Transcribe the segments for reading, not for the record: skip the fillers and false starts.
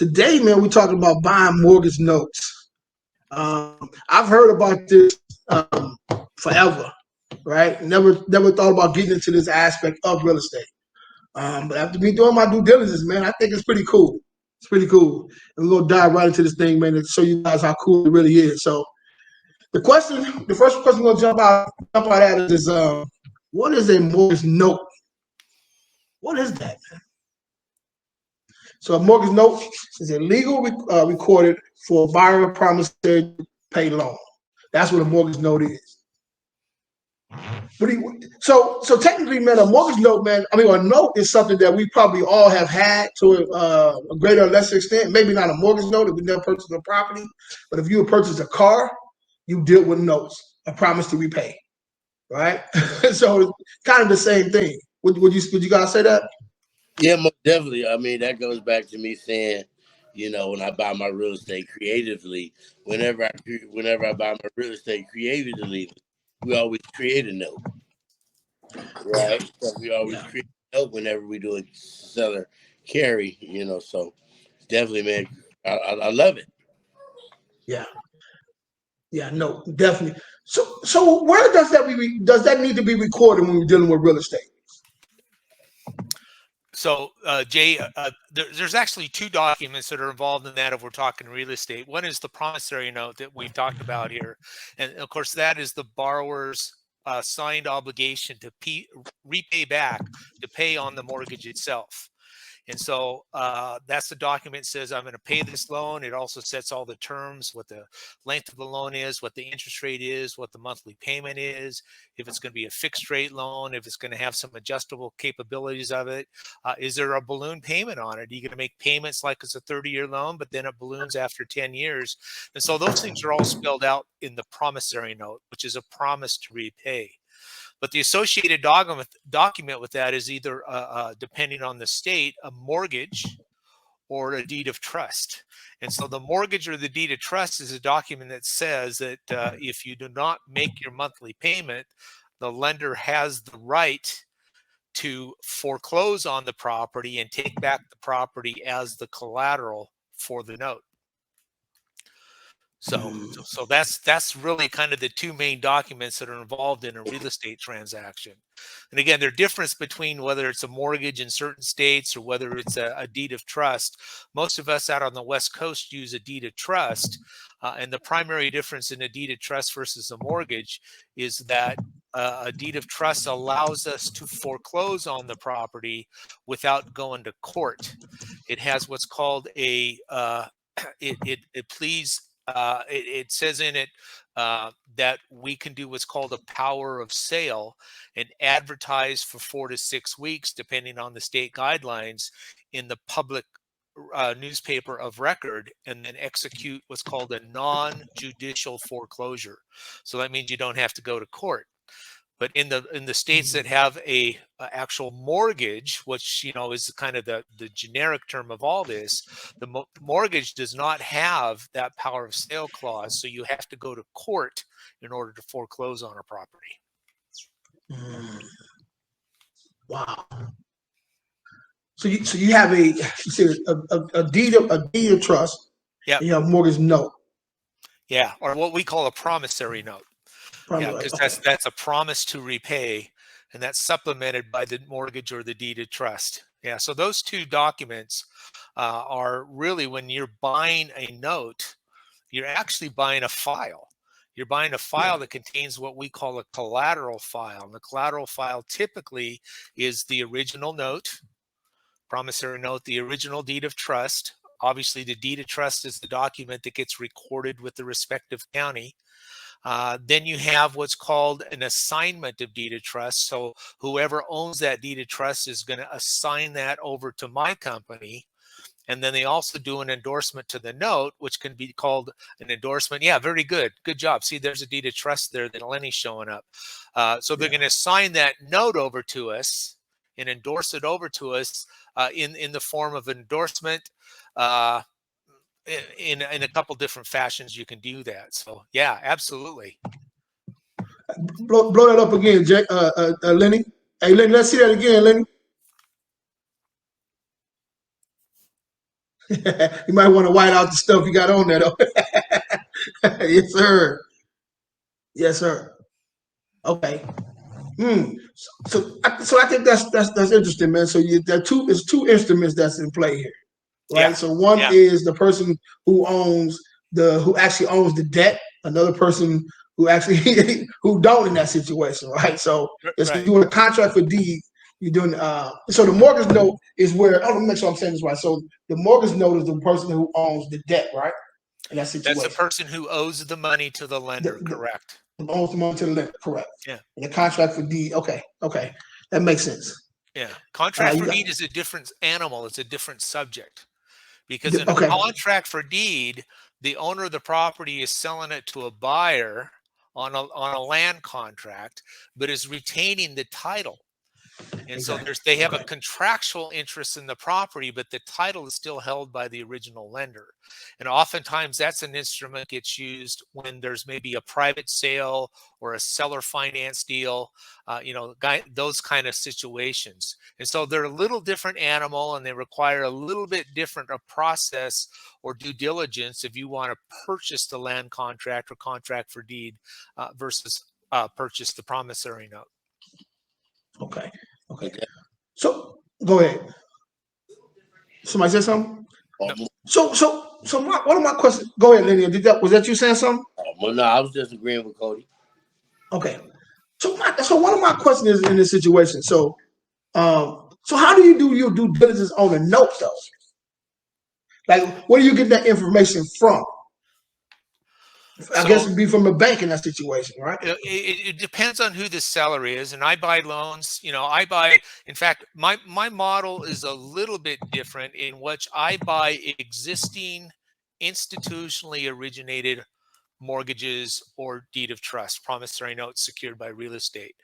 Today, man, we're talking about buying mortgage notes. I've heard about this forever, right? Never thought about getting into this aspect of real estate. But after me doing my due diligence, man, I think it's pretty cool. It's pretty cool. And we're gonna dive right into this thing, man, to show you guys how cool it really is. So the first question we're gonna jump out at is what is a mortgage note? What is that, man? So a mortgage note is a legal recorded for a buyer promissory to pay loan. That's what a mortgage note is. So technically, man, a mortgage note, man, I mean, a note is something that we probably all have had to a greater or lesser extent. Maybe not a mortgage note if we never purchased a property, but if you purchase a car, you deal with notes, a promise to repay, right? So it's kind of the same thing. Would you guys say that? Yeah, most definitely. I mean, that goes back to me saying, when I buy my real estate creatively, whenever I buy my real estate creatively, we always create a note, right? So we always create a note whenever we do a seller carry, So definitely, man, I love it. Yeah, no, definitely. So where does that need to be recorded when we're dealing with real estate? So, Jay, there's actually two documents that are involved in that if we're talking real estate. One is the promissory note that we've talked about here. And, of course, that is the borrower's signed obligation to repay back, to pay on the mortgage itself. And so that's the document that says I'm going to pay this loan. It also sets all the terms, what the length of the loan is, what the interest rate is, what the monthly payment is, if it's going to be a fixed rate loan, if it's going to have some adjustable capabilities of it. Is there a balloon payment on it? Are you going to make payments like it's a 30-year loan, but then it balloons after 10 years? And so those things are all spelled out in the promissory note, which is a promise to repay. But the associated document with that is either, depending on the state, a mortgage or a deed of trust. And so the mortgage or the deed of trust is a document that says that if you do not make your monthly payment, the lender has the right to foreclose on the property and take back the property as the collateral for the note. So that's really kind of the two main documents that are involved in a real estate transaction. And again, there's difference between whether it's a mortgage in certain states or whether it's a deed of trust. Most of us out on the West Coast use a deed of trust. And the primary difference in a deed of trust versus a mortgage is that a deed of trust allows us to foreclose on the property without going to court. It has what's called it says in it that we can do what's called a power of sale and advertise for 4 to 6 weeks, depending on the state guidelines, in the public newspaper of record, and then execute what's called a non-judicial foreclosure. So that means you don't have to go to court. But in the states that have a actual mortgage, which is kind of the generic term of all this, the mortgage does not have that power of sale clause, so you have to go to court in order to foreclose on a property. Wow. So you have a deed of trust. Yeah. You have a mortgage note. Yeah, or what we call a promissory note. Yeah, because that's a promise to repay, and that's supplemented by the mortgage or the deed of trust. Yeah, so those two documents are really, when you're buying a note, you're actually buying a file. You're buying a file that contains what we call a collateral file. And the collateral file typically is the original note, promissory note, the original deed of trust. Obviously, the deed of trust is the document that gets recorded with the respective county. Then you have what's called an assignment of deed of trust. So whoever owns that deed of trust is going to assign that over to my company. And then they also do an endorsement to the note, which can be called an endorsement. Yeah, very good. Good job. See, there's a deed of trust there that Lenny's showing up. So they're going to assign that note over to us and endorse it over to us in the form of endorsement. In a couple different fashions you can do that. So yeah, absolutely. Blow that up again, Jay, Lenny. Hey, Lenny, let's see that again, Lenny. You might want to white out the stuff you got on there, though. Yes, sir. Yes, sir. Okay. Hmm. So I think that's interesting, man. So there's two instruments that's in play here, Yeah. right? So one Yeah. is the person who actually owns the debt. Another person who actually who don't in that situation, right? So it's Right. doing a contract for deed. You're doing so the mortgage note is where, oh, let me make sure I'm saying this right. So the mortgage note is the person who owns the debt, right? In that That's the situation. person who owes the money to the The, lender. the, Correct. owns the money to the lender, correct. Yeah. And the contract for deed, okay, okay. That makes sense. Yeah. Contract You for got deed is a different animal. It's a different subject. Because in a okay, contract for deed, the owner of the property is selling it to a buyer on a land contract, but is retaining the title. And so exactly. they have a Okay, contractual interest in the property, but the title is still held by the original lender. And oftentimes that's an instrument that gets used when there's maybe a private sale or a seller finance deal, those kind of situations. And so they're a little different animal, and they require a little bit different a process or due diligence if you want to purchase the land contract or contract for deed versus purchase the promissory note. okay, okay. Okay. So go ahead. Somebody said something. No, One of my questions. Go ahead, Lydia. Was that you saying something? Well, no, I was just agreeing with Cody. Okay. So one of my questions is in this situation. So how do you do your due diligence on the note though? Like, where do you get that information from? I guess so it'd be from the bank in that situation, right? it depends on who the seller is, and I buy loans. In fact, my model is a little bit different in which I buy existing institutionally originated mortgages or deed of trust, promissory notes secured by real estate.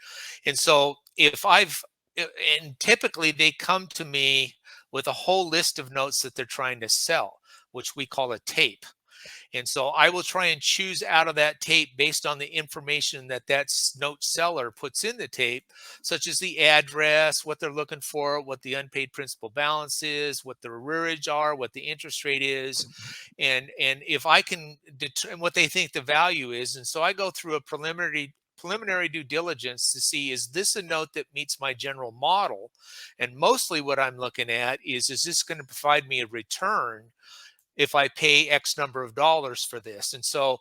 And so and typically they come to me with a whole list of notes that they're trying to sell, which we call a tape. And so I will try and choose out of that tape based on the information that note seller puts in the tape, such as the address, what they're looking for, what the unpaid principal balance is, what the arrearage are, what the interest rate is, and if I can determine what they think the value is. And so I go through a preliminary due diligence to see, is this a note that meets my general model? And mostly what I'm looking at is this going to provide me a return if I pay X number of dollars for this? And so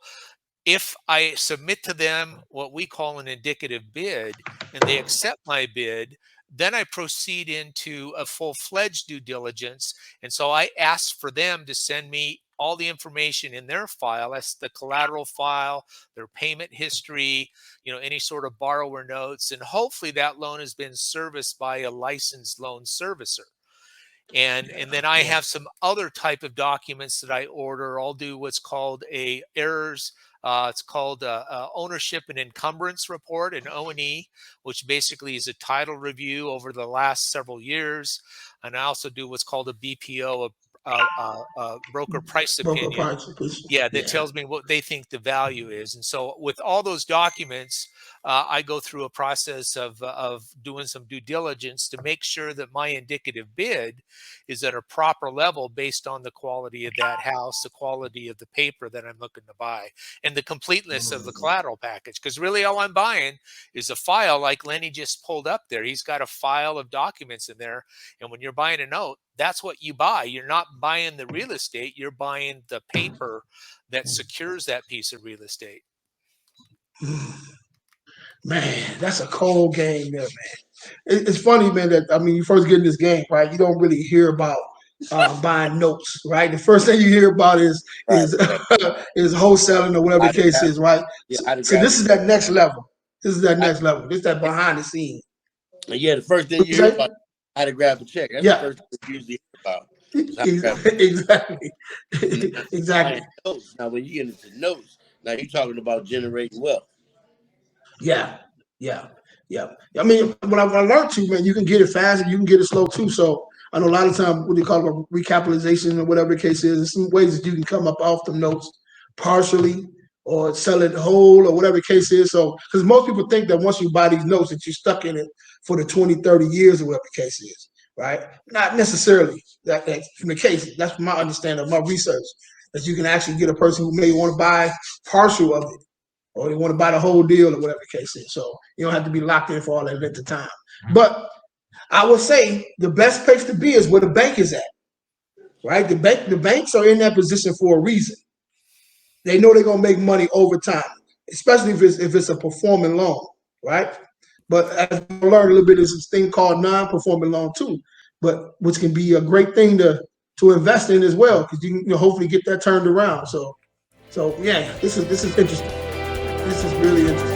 if I submit to them what we call an indicative bid and they accept my bid, then I proceed into a full-fledged due diligence. And so I ask for them to send me all the information in their file. That's the collateral file, their payment history, any sort of borrower notes. And hopefully that loan has been serviced by a licensed loan servicer. And then I have some other type of documents that I order. I'll do what's called a errors. It's called ownership and encumbrance report, an O&E, which basically is a title review over the last several years. And I also do what's called a BPO, a broker price Broker opinion. price. Yeah, that Yeah. tells me what they think the value is. And so with all those documents, I go through a process of doing some due diligence to make sure that my indicative bid is at a proper level based on the quality of that house, the quality of the paper that I'm looking to buy, and the completeness of the collateral package. Because really all I'm buying is a file like Lenny just pulled up there. He's got a file of documents in there. And when you're buying a note, that's what you buy. You're not buying the real estate. You're buying the paper that secures that piece of real estate. Man, that's a cold game there, man. It's funny, man, that you first get in this game, right? You don't really hear about buying notes, right? The first thing you hear about is Right. is is wholesaling or whatever How the to case grab, is, right? yeah, how to So grab this the is check. that next level. This is that I, next level. This is that behind the scenes. yeah, the first thing What you you hear say? about how to grab a check. That's the Yeah, first thing you usually hear about. Is how to grab exactly, a check. Now, buying exactly. notes. Now, when you get into notes, now you're talking about generating wealth. Yeah, yeah, yeah. When I learned to, man, you can get it fast and you can get it slow too. So I know a lot of times what they call it recapitalization or whatever the case is. There's some ways that you can come up off the notes partially or sell it whole or whatever the case is. So because most people think that once you buy these notes that you're stuck in it for the 20, 30 years or whatever the case is. right? Not necessarily that from the case. That's my understanding of my research, that you can actually get a person who may want to buy partial of it, or they want to buy the whole deal, or whatever the case is. So you don't have to be locked in for all that at the time. But I would say the best place to be is where the bank is at, right? The banks are in that position for a reason. They know they're gonna make money over time, especially if it's a performing loan, right? But as we learned a little bit, there's this thing called non-performing loan too, but which can be a great thing to invest in as well, because you can hopefully get that turned around. So yeah, this is interesting. This is really interesting.